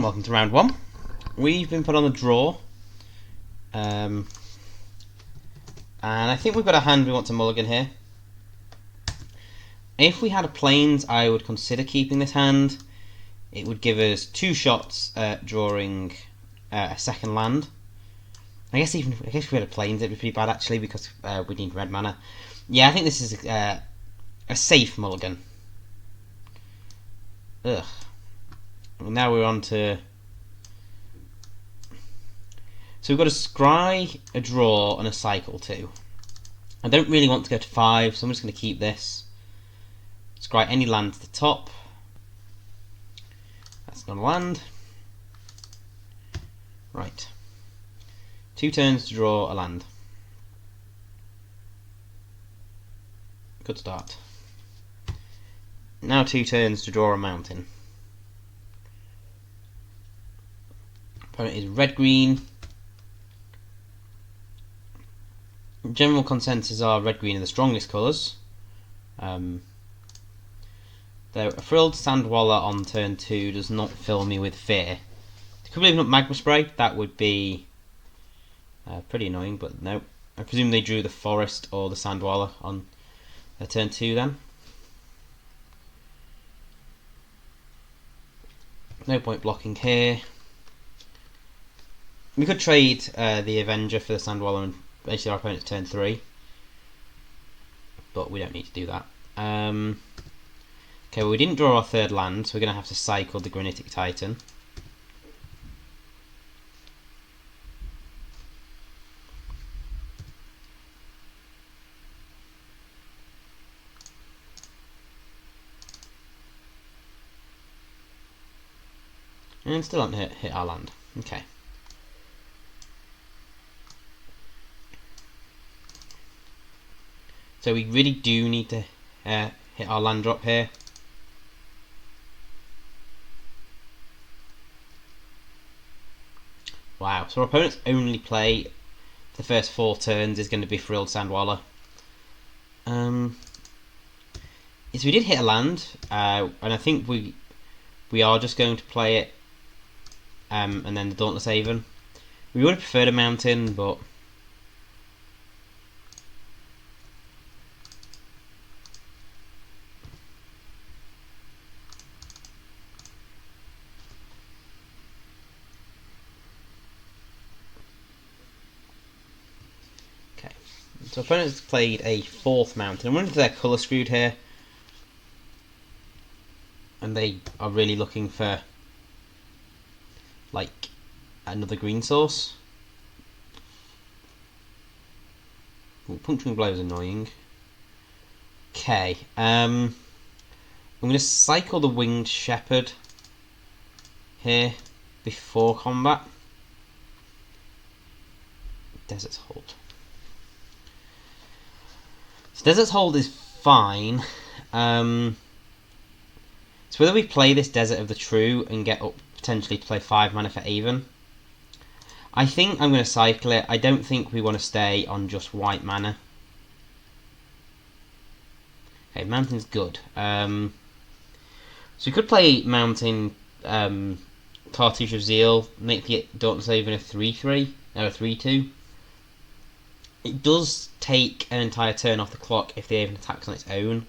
and welcome to round one. We've been put on the draw, and I think we've got a hand we want to mulligan here. If we had a plains, I would consider keeping this hand. It would give us 2 shots at drawing a second land. I guess if we had a plains, it'd be pretty bad actually, because we need red mana. Yeah, I think this is a safe mulligan. Ugh. Well, now we're on to... So we've got a scry, a draw, and a cycle too. I don't really want to go to 5, so I'm just going to keep this. Scry any land to the top. That's not a land. Right. 2 turns to draw a land. Good start. Now 2 turns to draw a mountain. Opponent is red-green. General consensus are red-green are the strongest colours. Though a frilled Sandwaller on turn 2 does not fill me with fear. Could we leave up Magma Spray? That would be pretty annoying, but no. I presume they drew the Forest or the Sandwaller on turn 2 then. No point blocking here. We could trade the Avenger for the Sandwaller and basically our opponent's turn 3. But we don't need to do that. Okay, well we didn't draw our 3rd land, so we're going to have to cycle the Granitic Titan. And still haven't hit our land. Okay. So we really do need to hit our land drop here. Wow, so our opponent's only play for the first 4 turns is going to be Frilled Sandwaller. Yes, we did hit a land, and I think we are just going to play it, and then the Dauntless Haven. We would have preferred a mountain, but okay. So opponents played a 4th mountain. I wonder if they're colour screwed here, and they are really looking for like another green source. Ooh, Puncturing Blow is annoying. Okay, I'm going to cycle the Winged Shepherd here before combat. Desert's Hold. So Desert's Hold is fine. So whether we play this Desert of the True and get up potentially to play 5 mana for Avon, I think I'm going to cycle it. I don't think we want to stay on just white mana. Okay, Mountain's good. So we could play Mountain, Cartouche of Zeal, make the Dauntless Haven a 3-3, or a 3-2. It does take an entire turn off the clock if the Haven attacks on its own.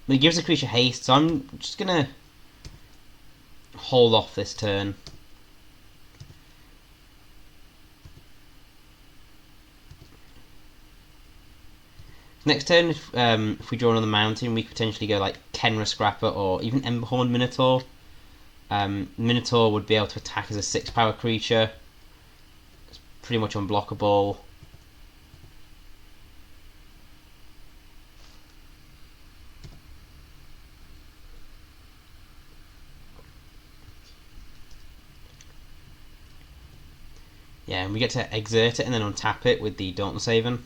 But it gives the creature haste, so I'm just going to hold off this turn. Next turn, if we draw another mountain, we could potentially go like Kenra Scrapper or even Emberhorn Minotaur. Minotaur would be able to attack as a 6-power creature. It's pretty much unblockable. Yeah, and we get to exert it and then untap it with the Dauntless Haven.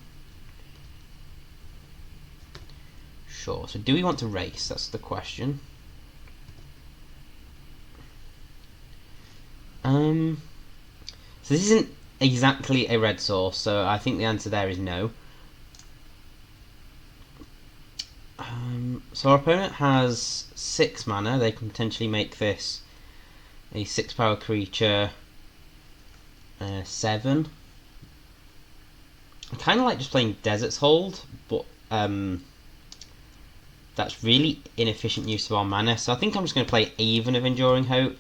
Sure, so do we want to race? That's the question. So this isn't exactly a red source, so I think the answer there is no. So our opponent has 6 mana. They can potentially make this a 6-power creature, 7. I kind of like just playing Desert's Hold, but that's really inefficient use of our mana. So I think I'm just going to play Haven of Enduring Hope.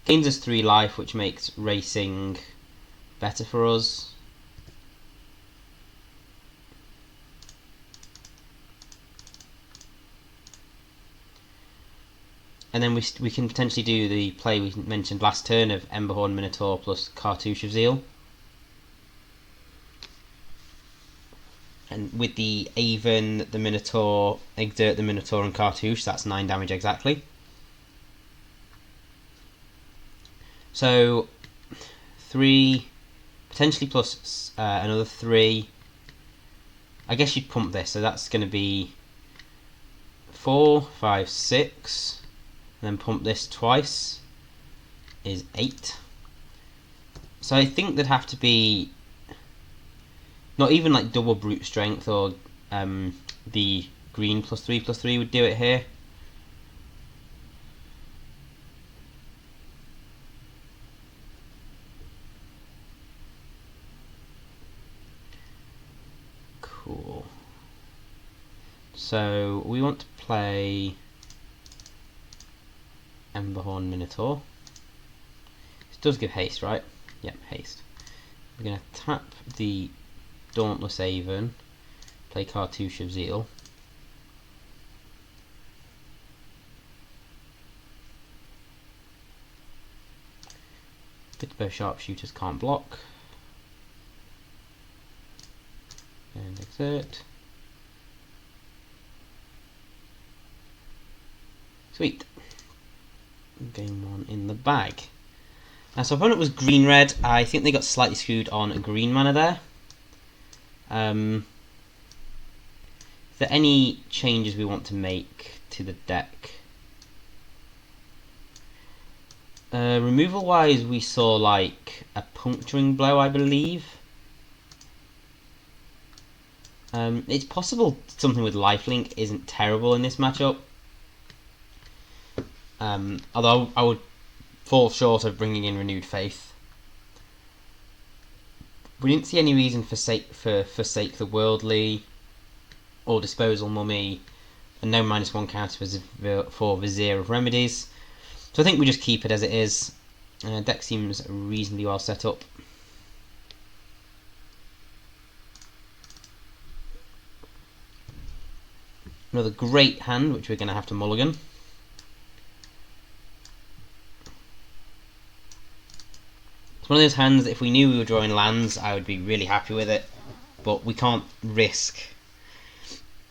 Gains us 3 life, which makes racing better for us. And then we can potentially do the play we mentioned last turn of Emberhorn Minotaur plus Cartouche of Zeal. And with the Haven, the Minotaur, Exert the Minotaur and Cartouche, that's 9 damage exactly. So 3, potentially plus another 3. I guess you'd pump this, so that's going to be 4, 5, 6. And then pump this twice is 8. So I think there'd have to be not even like double brute strength, or the green +3/+3 would do it here. Cool. So we want to play Emberhorn Minotaur. This does give haste, right? Yep, haste. We're going to tap the Dauntless Haven, play Cartouche of Zeal. Bitterbow Sharpshooters can't block. And exert. Sweet. Game 1 in the bag. So opponent was green-red. I think they got slightly screwed on a green mana there. Is there any changes we want to make to the deck? Removal-wise, we saw like a Puncturing Blow, I believe. It's possible something with Lifelink isn't terrible in this matchup. Although I would fall short of bringing in Renewed Faith. We didn't see any reason for Forsake the Worldly or Disposal Mummy, and no -1 counter for Vizier of Remedies. So I think we just keep it as it is. Deck seems reasonably well set up. Another great hand, which we're going to have to mulligan. It's one of those hands that if we knew we were drawing lands, I would be really happy with it, but we can't risk.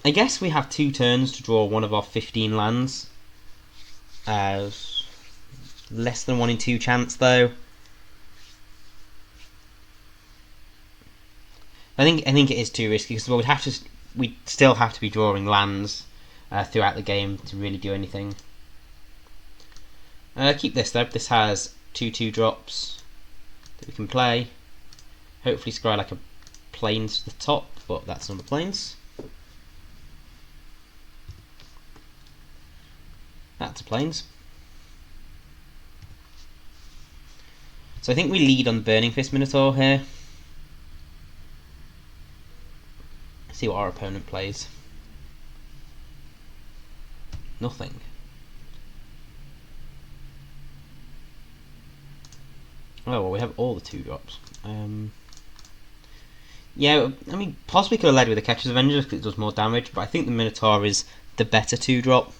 I guess we have 2 turns to draw one of our 15 lands. Less than 1 in 2 chance though. I think it is too risky, because we'd still have to be drawing lands throughout the game to really do anything. Keep this though. This has 2/2 drops that we can play. Hopefully scry like a plains to the top, but that's not the plains. That's a plains. So I think we lead on Burning Fist Minotaur here. See what our opponent plays. Nothing. Oh well, we have all the 2 drops. Yeah, I mean, possibly could have led with the Catcher's Avenger because it does more damage, but I think the Minotaur is the better 2 drop.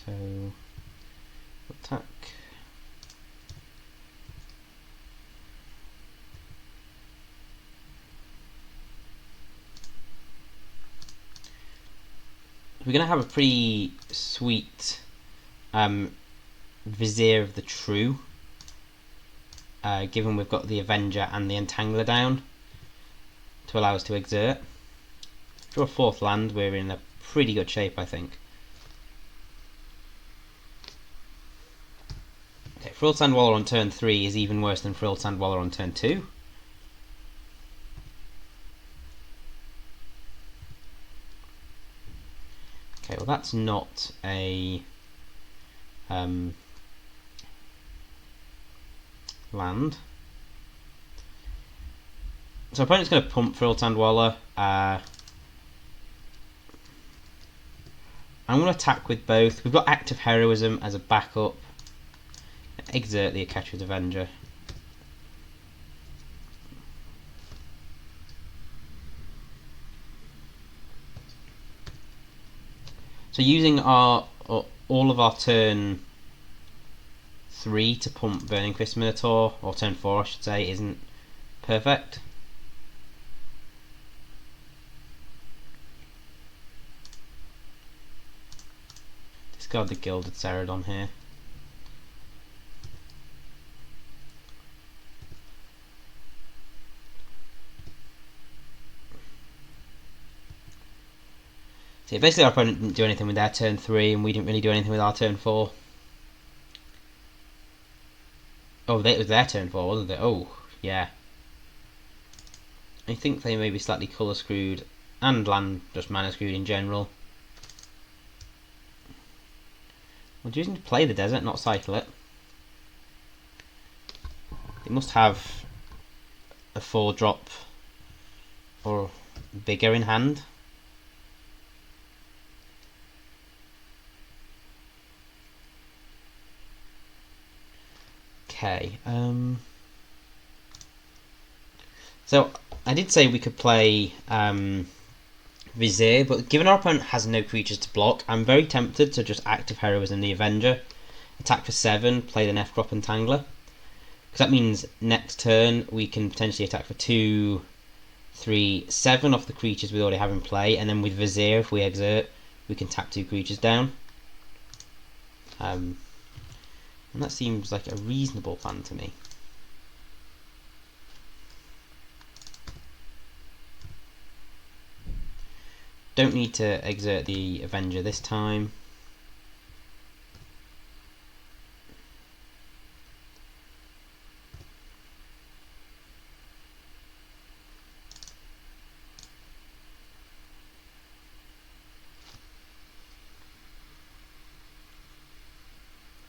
So attack. We're going to have a pretty sweet Vizier of the True, given we've got the Avenger and the Entangler down to allow us to exert. Draw a 4th land, we're in a pretty good shape, I think. Frilled Sandwaller on turn 3 is even worse than Frilled Sandwaller on turn 2. Okay, well that's not a land. So opponent's going to pump Frilled Sandwaller. I'm going to attack with both. We've got Act of Heroism as a backup. Exert the Aketra's Avenger. So using our all of our turn 3 to pump Burning Fist Minotaur, or turn 4 I should say, isn't perfect. Discard the Gilded Ceradon here. So basically our opponent didn't do anything with their turn 3 and we didn't really do anything with our turn 4. Oh, it was their turn 4, wasn't it? Oh, yeah. I think they may be slightly colour screwed and land just mana screwed in general. We're choosing to play the desert, not cycle it. They must have a 4-drop or bigger in hand. Okay, so I did say we could play Vizier, but given our opponent has no creatures to block, I'm very tempted to just Act of Heroism the Avenger, attack for 7, play the Nephcrop Entangler, because that means next turn we can potentially attack for 2, 3, 7 off the creatures we already have in play, and then with Vizier, if we exert, we can tap 2 creatures down. And that seems like a reasonable plan to me. Don't need to exert the Avenger this time.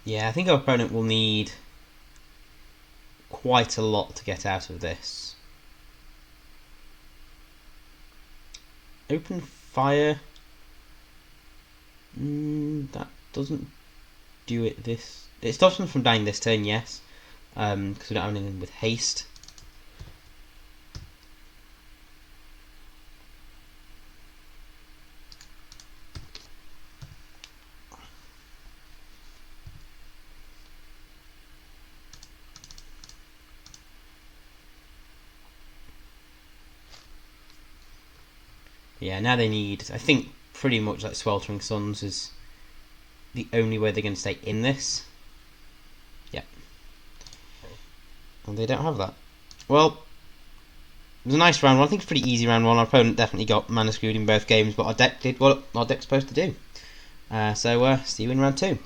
Yeah, I think our opponent will need quite a lot to get out of this. Open fire. That doesn't do it this... It stops them from dying this turn, yes. Because we don't have anything with haste. Yeah, now they need, I think, pretty much like Sweltering Suns is the only way they're going to stay in this. Yep. And they don't have that. Well, it was a nice round one. I think it's a pretty easy round one. Our opponent definitely got mana screwed in both games, but our deck did what our deck's supposed to do. So, see you in round 2.